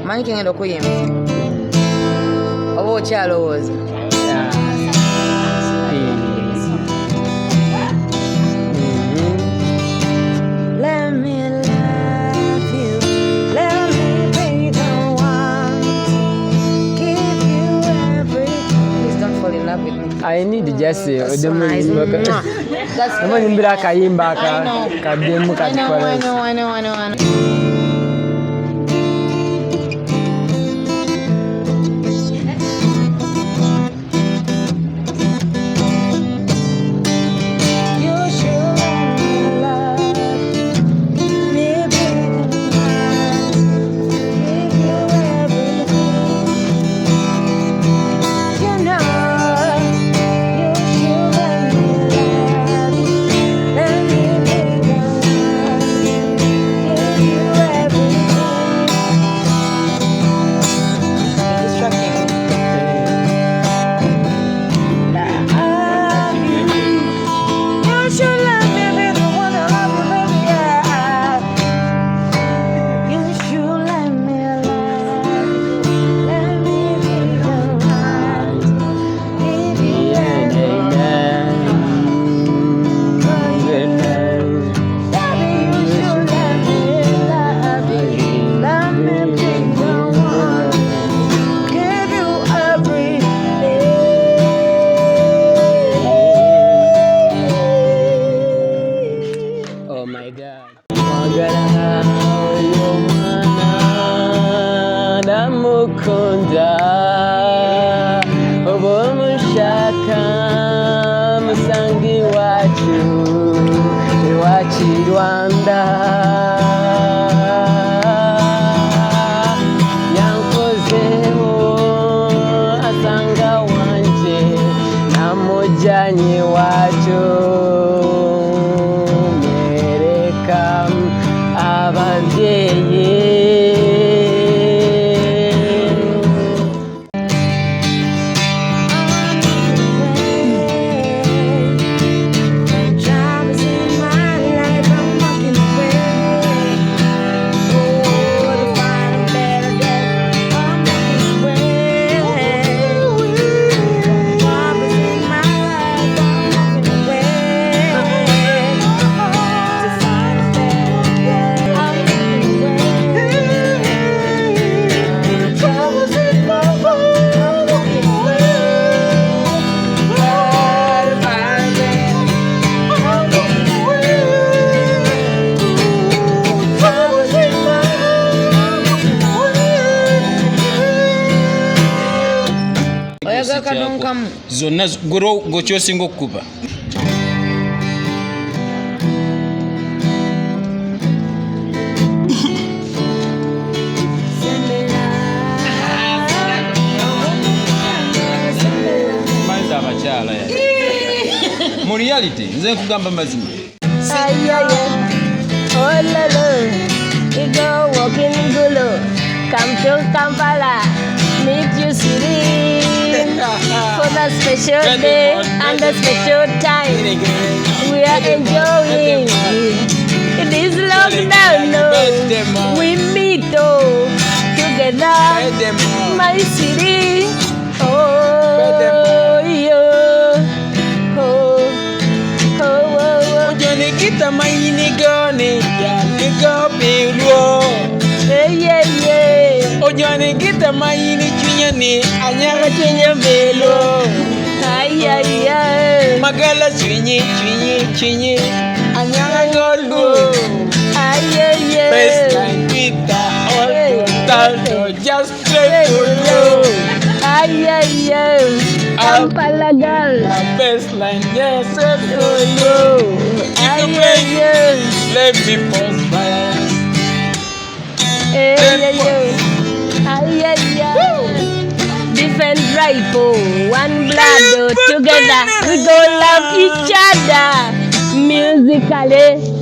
Manyi kengendo kuyimba. Oba okyalowooza. Let me love you. Let me be the one. Give you everything. Please don't fall in love with me. I need just That's so nice. That's I know. Zonna gocho singo kuba. Manza machala ya. Mu reality nze kugamba mazima. Oh lolo, we go walking gulo, come to Kampala, meet you city. For the special day and the special time, we are enjoying. It is lockdown, no. We meet together, my city. Oh, yo, oh. Johnny Guita, my nigga, nigga, yeah. Oh, Johnny Guita, my nigga, Anyanga chinye velo. Ay. Magala chinye. Anyanga golu. Ay. Baseline Guita, all just straight to you. Ay. Kampala girl. Baseline, yes, Oh no. Ay. Let me pause by. Different rifle, one blood, together we go love each other musically.